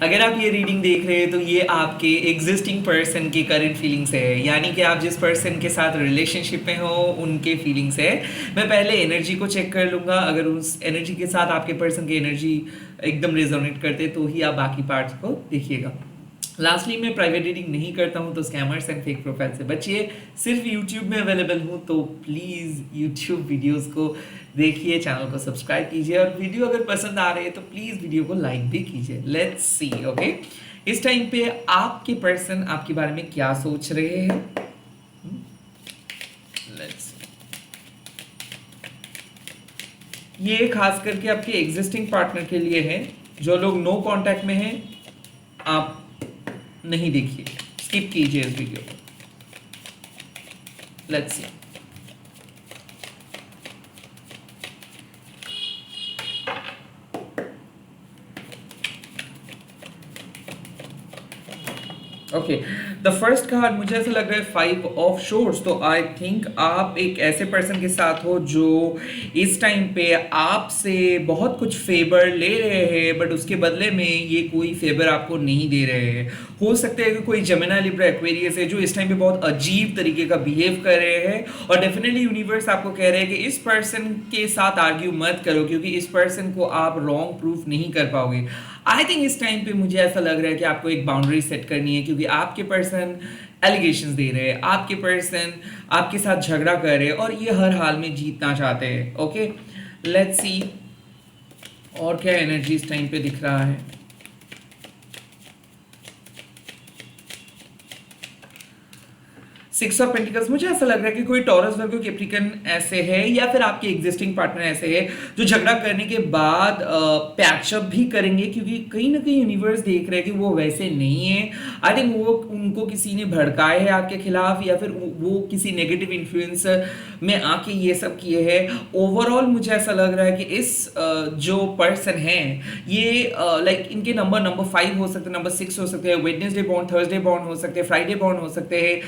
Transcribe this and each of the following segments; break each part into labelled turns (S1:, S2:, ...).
S1: अगर आप ये रीडिंग देख रहे हैं तो ये आपके एग्जिस्टिंग पर्सन की करंट फीलिंग्स है, यानी कि आप जिस पर्सन के साथ रिलेशनशिप में हो उनके फीलिंग्स है। मैं पहले एनर्जी को चेक कर लूँगा, अगर उस एनर्जी के साथ आपके पर्सन की एनर्जी एकदम रेजोनेट करते तो ही आप बाकी पार्ट्स को देखिएगा। लास्टली, मैं प्राइवेट रीडिंग नहीं करता हूँ तो स्कैमर्स एंड फेक प्रोफाइल से बचिए। सिर्फ यूट्यूब में अवेलेबल हूँ तो प्लीज़ यूट्यूब वीडियोस को देखिए, चैनल को सब्सक्राइब कीजिए और वीडियो अगर पसंद आ रही है तो प्लीज़ वीडियो को लाइक भी कीजिए। Let's see. ओके, इस टाइम पे आपके पर्सन आपके बारे में क्या सोच रहे हैं। लेट्स, ये खास करके आपके एग्जिस्टिंग पार्टनर के लिए है। जो लोग नो कांटेक्ट में हैं, आप नहीं देखिए, स्किप कीजिए इस वीडियो को। Let's see. Okay, the first card मुझे ऐसा लग रहा है 5 ऑफ शोर्स। तो आई थिंक आप एक ऐसे पर्सन के साथ हो जो इस टाइम पे आपसे बहुत कुछ फेवर ले रहे हैं, बट उसके बदले में ये कोई फेवर आपको नहीं दे रहे हैं। हो सकता है कि कोई जेमिनी, लिब्रा, एक्वेरियस है जो इस टाइम पे बहुत अजीब तरीके का बिहेव कर रहे हैं, और डेफिनेटली यूनिवर्स आपको कह रहे हैं कि इस पर्सन के साथ आर्ग्यू मत करो, क्योंकि इस पर्सन को आप रॉन्ग प्रूफ नहीं कर पाओगे। आई थिंक इस टाइम पे मुझे ऐसा लग रहा है कि आपको एक बाउंड्री सेट करनी है, क्योंकि आपके पर्सन एलिगेशंस दे रहे हैं, आपके पर्सन आपके साथ झगड़ा कर रहे हैं और ये हर हाल में जीतना चाहते हैं। ओके, लेट्स सी और क्या एनर्जी इस टाइम पे दिख रहा है। 6 ऑफ पेंटिकल्स, मुझे ऐसा लग रहा है कि कोई टॉरस, वर्गो, कैप्रिकन ऐसे है, या फिर आपके एग्जिस्टिंग पार्टनर ऐसे है जो झगड़ा करने के बाद पैचअप भी करेंगे, क्योंकि कहीं ना कहीं यूनिवर्स देख रहे हैं कि वो वैसे नहीं है। आई थिंक वो उनको किसी ने भड़काए है आपके खिलाफ, या फिर वो किसी नेगेटिव इन्फ्लुएंस में आके ये सब किए हैं। ओवरऑल मुझे ऐसा लग रहा है कि इस जो पर्सन है ये लाइक इनके नंबर 5 हो सकते हैं, नंबर 6 हो सकते हैं, वेडनेसडे बॉर्न, थर्सडे बॉर्न हो सकते हैं, फ्राइडे बॉर्न हो सकते हैं,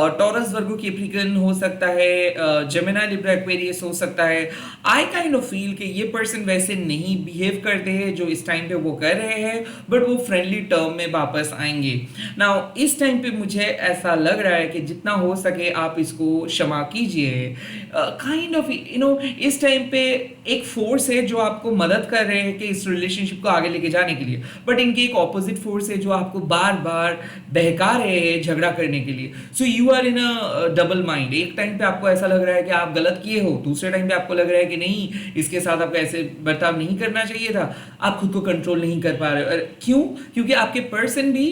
S1: टॉरस, वर्गो, कैप्रिकन हो सकता है, जेमिनी, लिब्रा, एक्वेरियस हो सकता है। आई काइंड ऑफ फील कि ये पर्सन वैसे नहीं बिहेव करते हैं जो इस टाइम पे वो कर रहे हैं, बट वो फ्रेंडली टर्म में वापस आएंगे। नाउ इस टाइम पे मुझे ऐसा लग रहा है कि जितना हो सके आप इसको क्षमा कीजिए। काइंड ऑफ इस टाइम पे एक फोर्स है जो आपको मदद कर रहे हैं कि इस रिलेशनशिप को आगे लेके जाने के लिए, बट इनके एक ऑपोजिट फोर्स है जो आपको बार बार बहका रहे हैं झगड़ा करने के लिए। So you are in a double mind. एक टाइम पे आपको ऐसा लग रहा है कि आप गलत किए हो, दूसरे टाइम पे आपको लग रहा है कि नहीं, इसके साथ आपको ऐसे बर्ताव नहीं करना चाहिए था। आप खुद को कंट्रोल नहीं कर पा रहे हो। क्यों? क्योंकि आपके पर्सन भी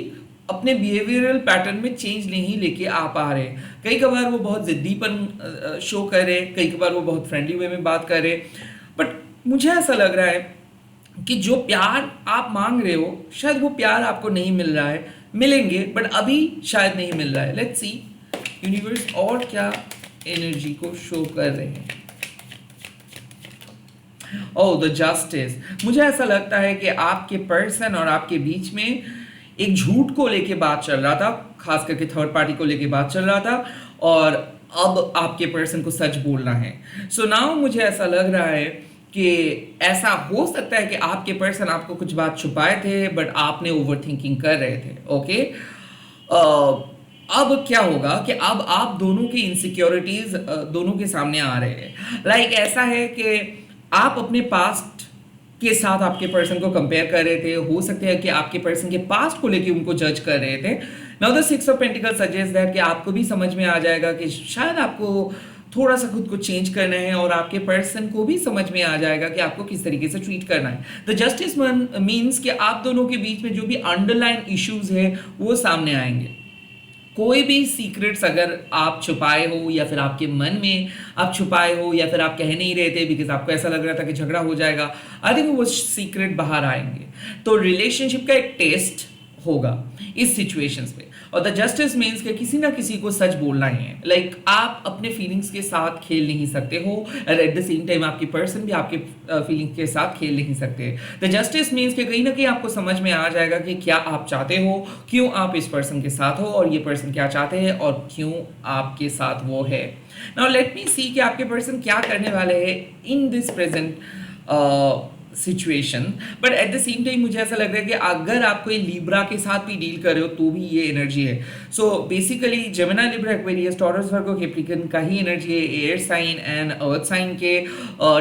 S1: अपने बिहेवियरल पैटर्न में चेंज नहीं लेके आ पा रहे। कई कबार वो बहुत जिद्दीपन शो कर रहे, कई कबार वो बहुत फ्रेंडली वे में बात कर रहे, बट मुझे ऐसा लग रहा है कि जो प्यार आप मांग रहे हो शायद वो प्यार आपको नहीं मिल रहा है। मिलेंगे बट अभी शायद नहीं मिल रहा है। लेट्स सी यूनिवर्स और क्या एनर्जी को शो कर रहे हैं। ओह, द जस्टिस। मुझे ऐसा लगता है कि आपके पर्सन और आपके बीच में एक झूठ को लेके बात चल रहा था, खास करके थर्ड पार्टी को लेके बात चल रहा था, और अब आपके पर्सन को सच बोलना है। सो नाउ मुझे ऐसा लग रहा है कि ऐसा हो सकता है कि आपके पर्सन आपको कुछ बात छुपाए थे, बट आपने ओवर थिंकिंग कर रहे थे। ओके, अब क्या होगा कि अब आप दोनों की इनसिक्योरिटीज दोनों के सामने आ रहे हैं। लाइक ऐसा है कि आप अपने पास्ट के साथ आपके पर्सन को कंपेयर कर रहे थे, हो सकता है कि आपके पर्सन के पास्ट को लेके उनको जज कर रहे थे। Now the 6 of pentacles suggest that कि आपको भी समझ में आ जाएगा कि शायद आपको थोड़ा सा खुद को चेंज करना है, और आपके पर्सन को भी समझ में आ जाएगा कि आपको किस तरीके से ट्रीट करना है। द जस्टिस मीन्स कि आप दोनों के बीच में जो भी अंडरलाइन इश्यूज है वो सामने आएंगे। कोई भी सीक्रेट्स अगर आप छुपाए हो, या फिर आपके मन में आप छुपाए हो, या फिर आप कह नहीं रहे थे बिकॉज आपको ऐसा लग रहा था कि झगड़ा हो जाएगा, आई थिंक वो सीक्रेट बाहर आएंगे। तो रिलेशनशिप का एक टेस्ट होगा इस सिचुएशंस में, और द जस्टिस मीन्स कि किसी ना किसी को सच बोलना ही है। लाइक आप अपने फीलिंग्स के साथ खेल नहीं सकते हो, और एट द सेम टाइम आपकी पर्सन भी आपके फीलिंग्स के साथ खेल नहीं सकते। द जस्टिस मीन्स कि कहीं ना कहीं आपको समझ में आ जाएगा कि क्या आप चाहते हो, क्यों आप इस पर्सन के साथ हो, और ये पर्सन क्या चाहते हैं और क्यों आपके साथ वो है। नाउ लेट मी सी कि आपके पर्सन क्या करने वाले हैं in this present situation, but at the same time मुझे ऐसा लग रहा है कि अगर आप कोई लिब्रा के साथ भी डील कर रहे हो तो भी ये एनर्जी है। So basically Gemini, Libra, Aquarius, Taurus, Virgo, Capricorn का ही एनर्जी है, air sign and earth sign के।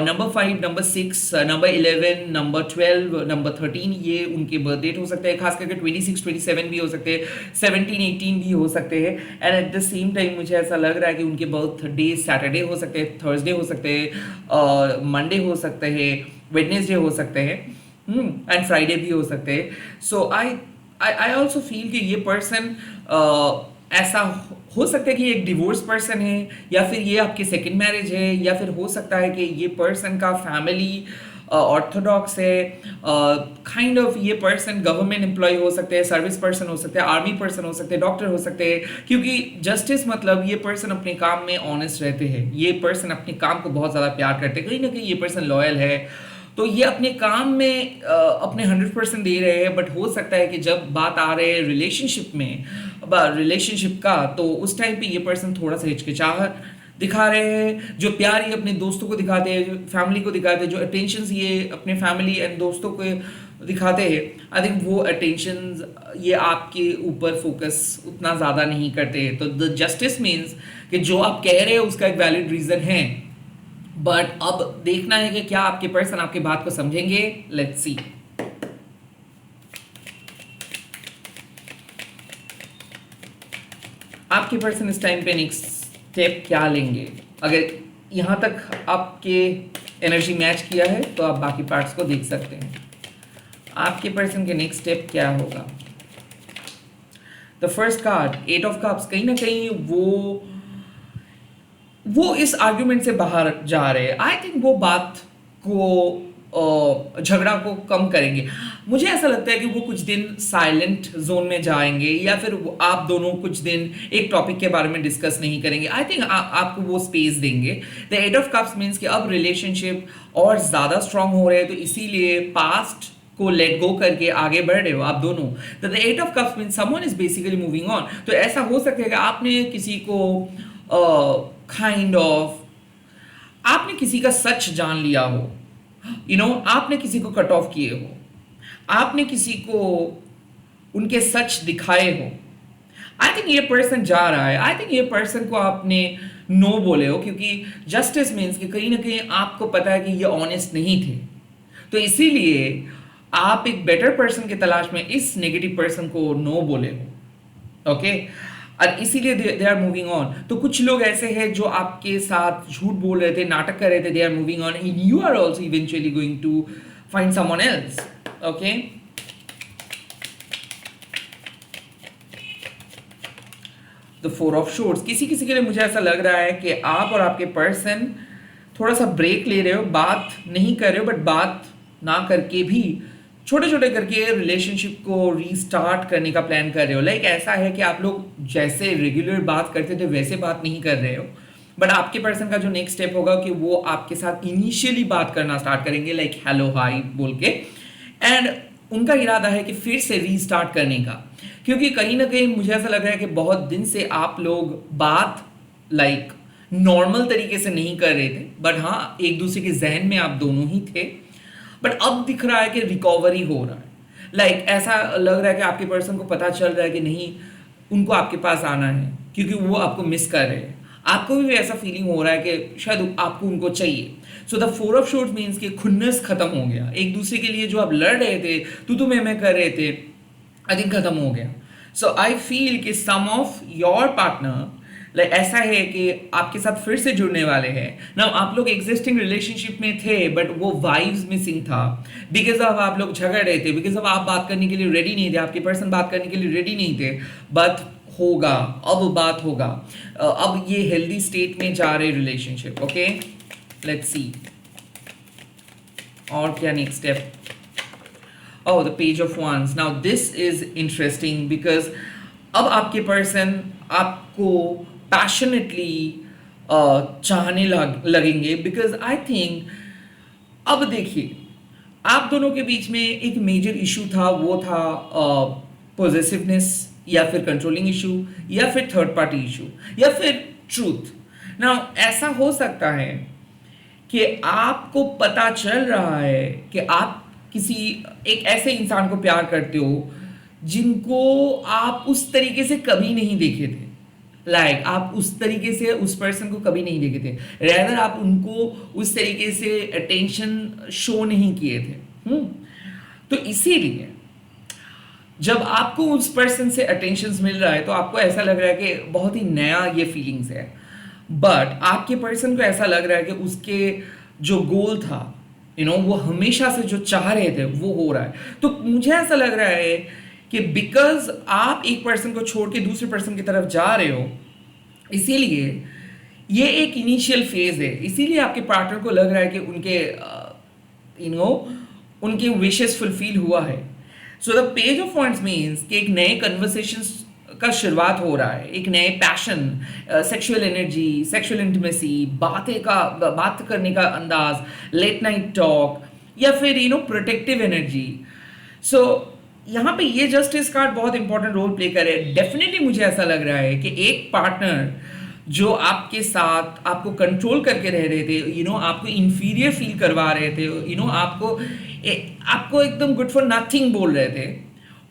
S1: Number 5, number 6, number 11, number 12, number 13 ये उनके बर्थ डेट हो सकते हैं, खास करके 26, 27 भी हो सकते हैं, 17, 18 भी हो सकते हैं। And at the same time मुझे ऐसा लग रहा है कि उनके बर्थ डे सैटरडे हो सकते हैं, थर्सडे हो सकते हैं, मंडे हो सकते हैं, वेडनेसडे हो सकते हैं, एंड फ्राइडे भी हो सकते हैं। सो आई ऑल्सो फील कि ये पर्सन ऐसा हो सकता है कि एक डिवोर्स पर्सन है, या फिर ये आपकी सेकंड मैरिज है, या फिर हो सकता है कि ये पर्सन का फैमिली ऑर्थोडॉक्स है, काइंड ऑफ ये पर्सन गवर्नमेंट एम्प्लॉय हो सकते हैं, सर्विस पर्सन हो सकते हैं, आर्मी पर्सन हो सकते हैं, डॉक्टर हो सकते हैं, क्योंकि जस्टिस मतलब ये पर्सन अपने काम में ऑनेस्ट रहते हैं, ये पर्सन अपने काम को बहुत ज़्यादा प्यार करते हैं, कहीं ना कहीं ये पर्सन लॉयल है, तो ये अपने काम में अपने 100% दे रहे हैं। बट हो सकता है कि जब बात आ रहे है रिलेशनशिप में, रिलेशनशिप का, तो उस टाइम पे ये पर्सन थोड़ा सा हिचकिचाहट दिखा रहे हैं। जो प्यार ये अपने दोस्तों को दिखाते हैं, जो फैमिली को दिखाते हैं, जो अटेंशन ये अपने फैमिली एंड दोस्तों को दिखाते हैं, आई थिंक वो अटेंशन ये आपके ऊपर फोकस उतना ज़्यादा नहीं करते। तो द जस्टिस मीन्स कि जो आप कह रहे हैं उसका एक वैलिड रीज़न है, बट अब देखना है कि क्या आपके पर्सन आपकी बात को समझेंगे। Let's see. आपके पर्सन इस टाइम पे नेक्स्ट स्टेप क्या लेंगे? अगर यहां तक आपके एनर्जी मैच किया है तो आप बाकी पार्ट्स को देख सकते हैं। आपके पर्सन के नेक्स्ट स्टेप क्या होगा? The first card, 8 of cups, कहीं ना कहीं वो इस आर्ग्यूमेंट से बाहर जा रहे हैं। आई थिंक वो बात को झगड़ा को कम करेंगे। मुझे ऐसा लगता है कि वो कुछ दिन साइलेंट जोन में जाएंगे, या फिर आप दोनों कुछ दिन एक टॉपिक के बारे में डिस्कस नहीं करेंगे। आई थिंक आपको वो स्पेस देंगे। द 8 ऑफ कप्स मीन्स कि अब रिलेशनशिप और ज़्यादा स्ट्रांग हो रहे हैं, तो इसीलिए पास्ट को लेट गो करके आगे बढ़ रहे हो आप दोनों। तो the 8 of cups means someone is basically moving on. तो ऐसा हो सकता है कि आपने किसी को आपने किसी का सच जान लिया हो, आपने किसी को कट ऑफ किए हो, आपने किसी को उनके सच दिखाए हो। आई थिंक ये पर्सन जा रहा है। आई थिंक ये पर्सन को आपने नो बोले हो, क्योंकि जस्टिस मीन्स कि कहीं ना कहीं आपको पता है कि ये ऑनेस्ट नहीं थे, तो इसीलिए आप एक बेटर पर्सन की तलाश में इस नेगेटिव पर्सन को नो बोले हो। ओके, और इसीलिए दे आर मूविंग ऑन। तो कुछ लोग ऐसे हैं जो आपके साथ झूठ बोल रहे थे, नाटक कर रहे थे, they are moving on and you are also eventually going to find someone else. Okay, the 4 of swords, किसी किसी के लिए मुझे ऐसा लग रहा है कि आप और आपके पर्सन थोड़ा सा ब्रेक ले रहे हो, बात नहीं कर रहे हो, बट बात ना करके भी छोटे छोटे करके रिलेशनशिप को रीस्टार्ट करने का प्लान कर रहे हो। लाइक ऐसा है कि आप लोग जैसे रेगुलर बात करते थे वैसे बात नहीं कर रहे हो, बट आपके पर्सन का जो नेक्स्ट स्टेप होगा कि वो आपके साथ इनिशियली बात करना स्टार्ट करेंगे, लाइक हेलो हाई बोल के, एंड उनका इरादा है कि फिर से रीस्टार्ट करने का। क्योंकि कहीं ना कहीं मुझे ऐसा लग रहा है कि बहुत दिन से आप लोग बात लाइक नॉर्मल तरीके से नहीं कर रहे थे, बट हाँ एक दूसरे के जहन में आप दोनों ही थे, बट अब दिख रहा है कि रिकवरी हो रहा है। लाइक ऐसा लग रहा है कि आपके पर्सन को पता चल रहा है कि नहीं, उनको आपके पास आना है क्योंकि वो आपको मिस कर रहे हैं। आपको भी ऐसा फीलिंग हो रहा है कि शायद आपको उनको चाहिए। सो द 4 ऑफ शोर्ड्स मीन्स कि खुन्नस खत्म हो गया। एक दूसरे के लिए जो आप लड़ रहे थे, तू मैं कर रहे थे, आई थिंक खत्म हो गया। सो आई फील कि सम ऑफ योर पार्टनर लाइक ऐसा है कि आपके साथ फिर से जुड़ने वाले हैं ना। आप लोग एग्जिस्टिंग रिलेशनशिप में थे, बट वो वाइब्स मिसिंग था, बिकॉज ऑफ आप लोग झगड़ रहे थे, बिकॉज ऑफ आप बात करने के लिए रेडी नहीं थे, आपके पर्सन बात करने के लिए रेडी नहीं थे। बट होगा, अब बात होगा, अब ये हेल्दी स्टेट में जा रहे रिलेशनशिप। ओके, लेट्स सी और क्या next step. Oh, the page of wands. Now this is interesting because अब आपके पर्सन आपको पैशनेटली चाहने लगेंगे, बिकॉज आई थिंक अब देखिए आप दोनों के बीच में एक मेजर इशू था, वो था पॉजेसिवनेस, या फिर कंट्रोलिंग इशू, या फिर थर्ड पार्टी इशू, या फिर ट्रूथ। नाउ ऐसा हो सकता है कि आपको पता चल रहा है कि आप किसी एक ऐसे इंसान को प्यार करते हो जिनको आप उस तरीके से कभी नहीं देखे थे, आप उस तरीके से उस पर्सन को कभी नहीं देखे थे, रैदर आप उनको उस तरीके से अटेंशन शो नहीं किए थे। तो इसीलिए जब आपको उस पर्सन से अटेंशन मिल रहा है तो आपको ऐसा लग रहा है कि बहुत ही नया ये फीलिंग्स है, बट आपके पर्सन को ऐसा लग रहा है कि उसके जो गोल था, वो हमेशा से जो चाह रहे थे वो हो रहा है। तो मुझे ऐसा लग रहा है कि बिकॉज आप एक पर्सन को छोड़ के दूसरे पर्सन की तरफ जा रहे हो, इसीलिए ये एक इनिशियल फेज है, इसीलिए आपके पार्टनर को लग रहा है कि उनके उनके विशेस फुलफिल हुआ है। So the page of wants means कि एक नए कन्वर्सेशंस का शुरुआत हो रहा है, एक नए passion, sexual energy, sexual intimacy, बात करने का अंदाज, लेट नाइट टॉक, या फिर प्रोटेक्टिव एनर्जी। सो यहाँ पे ये जस्टिस कार्ड बहुत इंपॉर्टेंट रोल प्ले करे। डेफिनेटली मुझे ऐसा लग रहा है कि एक पार्टनर जो आपके साथ आपको कंट्रोल करके रह रहे थे, आपको इंफीरियर फील करवा रहे थे, आपको एकदम गुड फॉर नथिंग बोल रहे थे,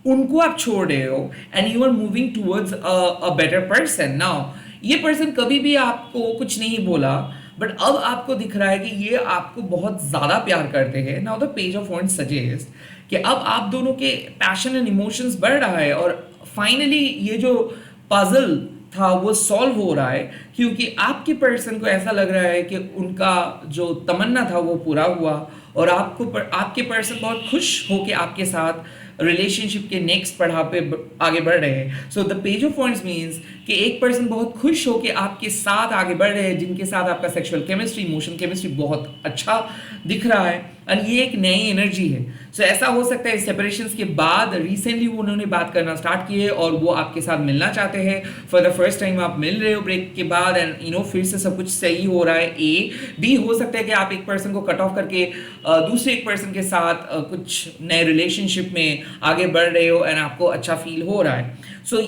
S1: उनको आप छोड़ रहे हो and you are moving towards a better person. Now ये पर्सन कभी भी आपको कुछ नहीं बोला, बट अब आपको दिख रहा है कि ये आपको बहुत ज़्यादा प्यार करते हैं। Now the page of wants suggest कि अब आप दोनों के पैशन एंड इमोशंस बढ़ रहा है और फाइनली ये जो पजल था वो सॉल्व हो रहा है, क्योंकि आपके पर्सन को ऐसा लग रहा है कि उनका जो तमन्ना था वो पूरा हुआ और आपके पर्सन बहुत खुश हो कि आपके साथ रिलेशनशिप के नेक्स्ट पड़ाव पे आगे बढ़ रहे हैं। So the page of points means कि एक पर्सन बहुत खुश हो कि आपके साथ आगे बढ़ रहे हैं, जिनके साथ आपका सेक्सुअल केमिस्ट्री, इमोशन केमिस्ट्री बहुत अच्छा दिख रहा है और ये एक नई एनर्जी है। सो ऐसा हो सकता है सेपरेशंस के बाद रिसेंटली उन्होंने बात करना स्टार्ट की है और वो आपके साथ मिलना चाहते हैं। फॉर द फर्स्ट टाइम आप मिल रहे हो ब्रेक के बाद एंड फिर से सब कुछ सही हो रहा है। ए बी हो सकता है कि आप एक पर्सन को कट ऑफ करके दूसरे एक पर्सन के साथ कुछ नए रिलेशनशिप में आगे बढ़ रहे हो एंड आपको अच्छा फील हो रहा है। सो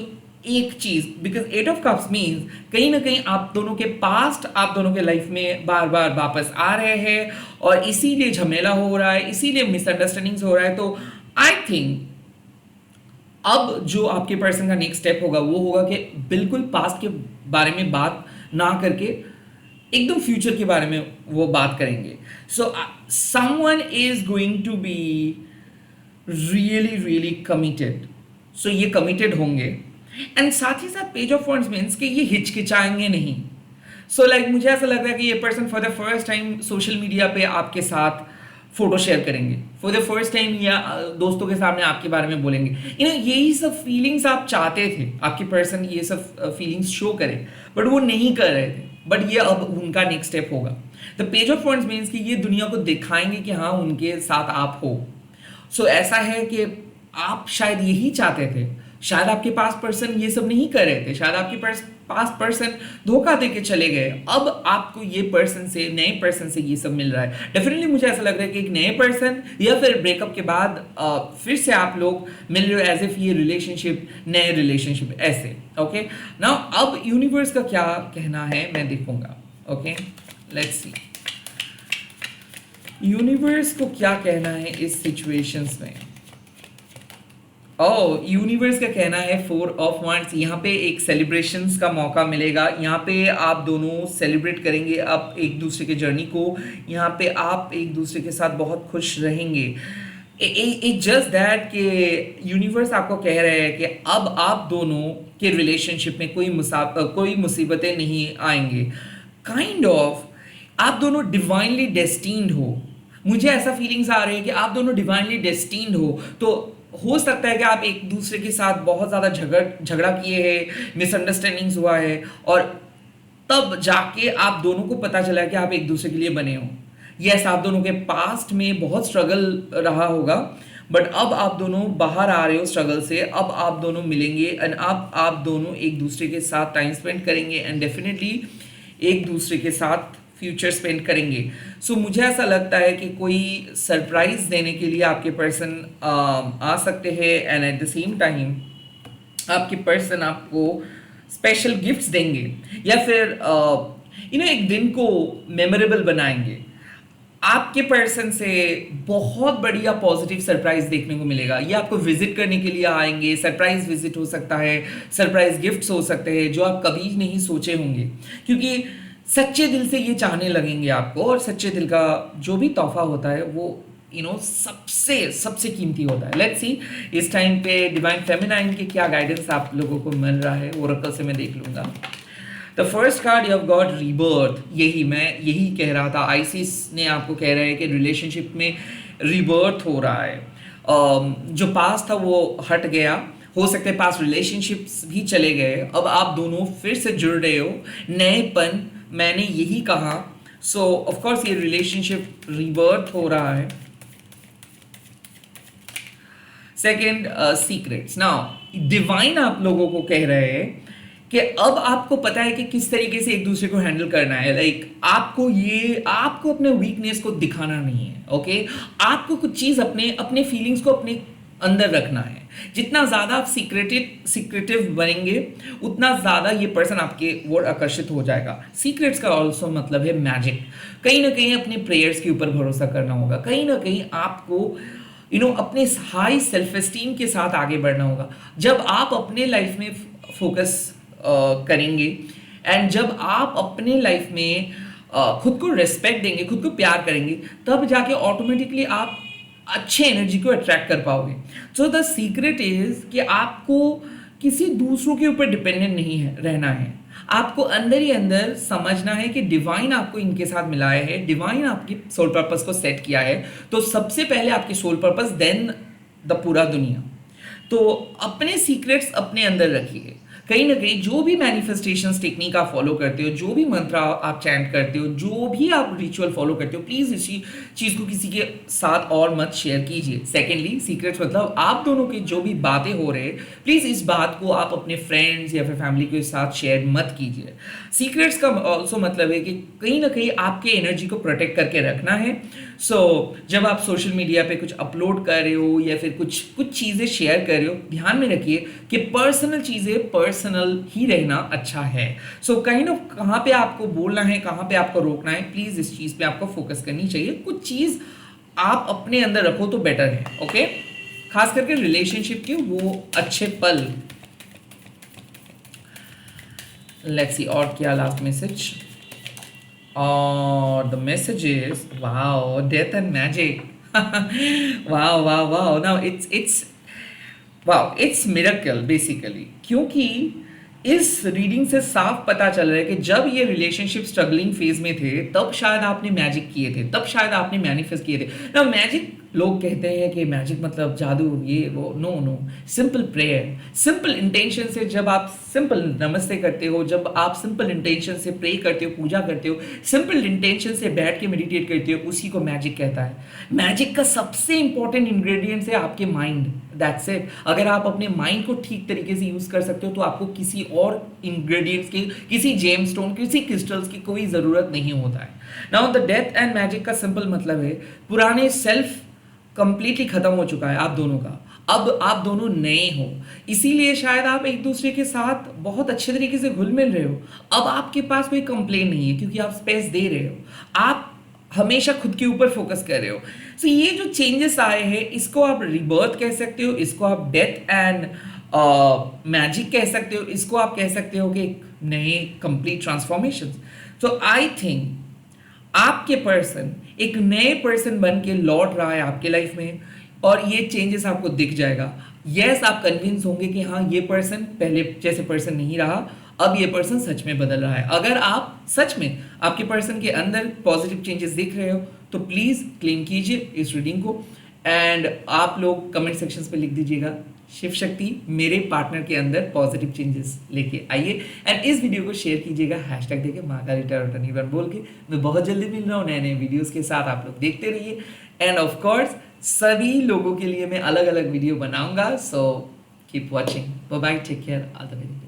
S1: एक चीज, because at of cups means कहीं ना कहीं आप दोनों के पास्ट आप दोनों के लाइफ में बार बार वापस आ रहे हैं और इसीलिए झमेला हो रहा है, इसीलिए मिसअंडरस्टैंडिंग्स हो रहा है। तो आई थिंक अब जो आपके पर्सन का नेक्स्ट स्टेप होगा वो होगा कि बिल्कुल पास्ट के बारे में बात ना करके एकदम फ्यूचर के बारे में वो बात करेंगे। So someone is going to be really really committed. So ये कमिटेड होंगे एंड साथ ही साथ पेज ऑफ वॉन्ट्स मीन्स कि ये हिचकिचाएंगे नहीं। सो मुझे ऐसा लग रहा है कि ये person for the first time social media पे आपके साथ फोटो शेयर करेंगे, फॉर द फर्स्ट टाइम या दोस्तों के सामने आपके बारे में बोलेंगे। यही सब फीलिंग्स आप चाहते थे आपके पर्सन ये सब फीलिंग्स शो करे, बट वो नहीं कर रहे थे, बट ये अब उनका नेक्स्ट स्टेप होगा। The page of wants means कि ये दुनिया को दिखाएंगे कि हाँ उनके साथ आप हो। सो ऐसा है कि आप शायद यही चाहते थे, शायद आपके पास पर्सन ये सब नहीं कर रहे थे, शायद आपके पास पर्सन धोखा दे के चले गए, अब आपको ये पर्सन से, नए पर्सन से ये सब मिल रहा है। डेफिनेटली मुझे ऐसा लग रहा है कि एक नए पर्सन या फिर ब्रेकअप के बाद फिर से आप लोग मिल रहे हो एज इफ ये रिलेशनशिप नए रिलेशनशिप ऐसे। ओके नाउ अब यूनिवर्स का क्या कहना है मैं देखूंगा। ओके लेट्स सी यूनिवर्स को क्या कहना है इस सिचुएशंस में। यूनिवर्स का कहना है 4 ऑफ वांड्स। यहाँ पे एक सेलिब्रेशंस का मौका मिलेगा, यहाँ पे आप दोनों सेलिब्रेट करेंगे आप एक दूसरे के जर्नी को, यहाँ पे आप एक दूसरे के साथ बहुत खुश रहेंगे। इट जस्ट दैट कि यूनिवर्स आपको कह रहा है कि अब आप दोनों के रिलेशनशिप में कोई मुसीबतें नहीं आएंगे। काइंड ऑफ आप दोनों डिवाइनली डेस्टिन्ड हो। मुझे ऐसा फीलिंग्स आ रहे हैं कि आप दोनों डिवाइनली डेस्टिन्ड हो सकता है कि आप एक दूसरे के साथ बहुत ज़्यादा झगड़ा किए हैं, मिसअंडरस्टैंडिंग्स हुआ है और तब जाके आप दोनों को पता चला है कि आप एक दूसरे के लिए बने हो। यस आप दोनों के पास्ट में बहुत स्ट्रगल रहा होगा, बट अब आप दोनों बाहर आ रहे हो स्ट्रगल से, अब आप दोनों मिलेंगे एंड अब आप दोनों एक दूसरे के साथ टाइम स्पेंड करेंगे एंड डेफिनेटली एक दूसरे के साथ फ्यूचर स्पेंड करेंगे। सो मुझे ऐसा लगता है कि कोई सरप्राइज देने के लिए आपके पर्सन आ सकते हैं and at the same time आपके पर्सन आपको स्पेशल गिफ्ट्स देंगे या फिर एक दिन को मेमोरेबल बनाएंगे। आपके पर्सन से बहुत बढ़िया पॉजिटिव सरप्राइज देखने को मिलेगा। ये आपको विजिट करने के लिए आएंगे, सरप्राइज विजिट हो सकता है, सरप्राइज गिफ्ट्स हो सकते हैं जो आप कभी नहीं सोचे होंगे, क्योंकि सच्चे दिल से ये चाहने लगेंगे आपको। और सच्चे दिल का जो भी तोहफा होता है वो सबसे सबसे कीमती होता है। लेट्स सी इस टाइम पे डिवाइन फेमिनाइन के क्या गाइडेंस आप लोगों को मिल रहा है, ओरेकल से मैं देख लूंगा। The first card you have got rebirth. यही कह रहा था, आइसिस ने आपको कह रहा है कि रिलेशनशिप में रीबर्थ हो रहा है। जो पास था वो हट गया, हो सकते हैं पास रिलेशनशिप्स भी चले गए, अब आप दोनों फिर से जुड़ रहे हो, नएपन, मैंने यही कहा। सो ऑफ कोर्स ये रिलेशनशिप रीबर्थ हो रहा है। Second, secrets. नाउ डिवाइन आप लोगों को कह रहे हैं कि अब आपको पता है कि किस तरीके से एक दूसरे को हैंडल करना है। आपको अपने वीकनेस को दिखाना नहीं है, ओके? आपको कुछ चीज अपने फीलिंग्स को अपने अंदर रखना है। जितना ज्यादा आप सीक्रेटिव बनेंगे उतना ज्यादा ये पर्सन आपके ओर आकर्षित हो जाएगा। सीक्रेट्स का ऑल्सो मतलब है मैजिक। कहीं ना कहीं अपने प्रेयर्स के ऊपर भरोसा करना होगा, कहीं ना कहीं आपको अपने हाई सेल्फ एस्टीम के साथ आगे बढ़ना होगा। जब आप अपने लाइफ में फोकस करेंगे एंड जब आप अपने लाइफ में खुद को रिस्पेक्ट देंगे, खुद को प्यार करेंगे, तब जाके ऑटोमेटिकली आप अच्छे एनर्जी को अट्रैक्ट कर पाओगे। सो द सीक्रेट इज कि आपको किसी दूसरों के ऊपर डिपेंडेंट नहीं रहना है। आपको अंदर ही अंदर समझना है कि डिवाइन आपको इनके साथ मिलाया है, डिवाइन आपकी सोल पर्पस को सेट किया है। तो सबसे पहले आपकी सोल पर्पस, देन द पूरा दुनिया। तो अपने सीक्रेट्स अपने अंदर रखिए। कहीं ना कहीं जो भी मैनिफेस्टेशंस टेक्निक आप फॉलो करते हो, जो भी मंत्र आप चैंट करते हो, जो भी आप रिचुअल फॉलो करते हो, प्लीज इसी चीज को किसी के साथ और मत शेयर कीजिए। सेकेंडली, सीक्रेट्स मतलब आप दोनों की जो भी बातें हो रहे हैं, प्लीज इस बात को आप अपने फ्रेंड्स या फिर फैमिली के साथ शेयर मत कीजिए। सीक्रेट्स का ऑल्सो मतलब है कि कहीं ना कहीं आपके एनर्जी को प्रोटेक्ट करके रखना है। सो जब आप सोशल मीडिया पे कुछ अपलोड कर रहे हो या फिर कुछ चीज़ें शेयर कर रहे हो, ध्यान में रखिए कि पर्सनल चीज़ें पर्सनल ही रहना अच्छा है। सो कहीं ना कहाँ पे आपको बोलना है, कहाँ पे आपको रोकना है, प्लीज़ इस चीज़ पे आपको फोकस करनी चाहिए। कुछ चीज़ आप अपने अंदर रखो तो बेटर है, ओके? खास करके रिलेशनशिप के वो अच्छे पल। लेट्स सी और क्या लास्ट मैसेज। और the message is wow, death and magic. wow. Now it's miracle basically, क्योंकि इस रीडिंग से साफ पता चल रहा है कि जब ये रिलेशनशिप स्ट्रगलिंग फेज में थे तब शायद आपने मैजिक किए थे, तब शायद आपने मैनिफेस्ट किए थे ना। मैजिक लोग कहते हैं कि मैजिक मतलब जादू, ये वो, no, simple prayer, simple intention से जब आप सिंपल नमस्ते करते हो, जब आप सिंपल इंटेंशन से प्रे करते हो, पूजा करते हो, सिंपल इंटेंशन से बैठ के मेडिटेट करते हो, उसी को मैजिक कहता है। मैजिक का सबसे इंपॉर्टेंट इंग्रेडिएंट्स है आपके माइंड, दैट्स इट। अगर आप अपने माइंड को ठीक तरीके से यूज कर सकते हो तो आपको किसी और इंग्रेडिएंट्स की, किसी जेम स्टोन, किसी क्रिस्टल्स की कोई जरूरत नहीं होता है। Now the death and magic का सिंपल मतलब है पुराने सेल्फ कंप्लीटली खत्म हो चुका है आप दोनों का, अब आप दोनों नए हो, इसीलिए शायद आप एक दूसरे के साथ बहुत अच्छे तरीके से घुल मिल रहे हो। अब आपके पास कोई कंप्लेन नहीं है क्योंकि आप स्पेस दे रहे हो, आप हमेशा खुद के ऊपर फोकस कर रहे हो। सो ये जो चेंजेस आए हैं इसको आप रिबर्थ कह सकते हो, इसको आप डेथ एंड मैजिक कह सकते हो, इसको आप कह सकते हो कि एक नए complete transformation. So I think आपके पर्सन एक नए पर्सन बन के लौट रहा है आपके लाइफ में और ये चेंजेस आपको दिख जाएगा। यस, आप कन्विंस होंगे कि हाँ ये पर्सन पहले जैसे पर्सन नहीं रहा, अब ये पर्सन सच में बदल रहा है। अगर आप सच में आपके पर्सन के अंदर पॉजिटिव चेंजेस दिख रहे हो तो प्लीज क्लेम कीजिए इस रीडिंग को एंड आप लोग कमेंट सेक्शंस पे लिख दीजिएगा शिव शक्ति मेरे पार्टनर के अंदर पॉजिटिव चेंजेस लेके आइए एंड इस वीडियो को शेयर कीजिएगा हैशटैग देके महाकाली टैरोट एनीवन बोल के। मैं बहुत जल्दी मिल रहा हूँ नए वीडियोस के साथ, आप लोग देखते रहिए एंड ऑफ कोर्स सभी लोगों के लिए मैं अलग अलग वीडियो बनाऊंगा। So keep watching, bye bye, take care, all the very best.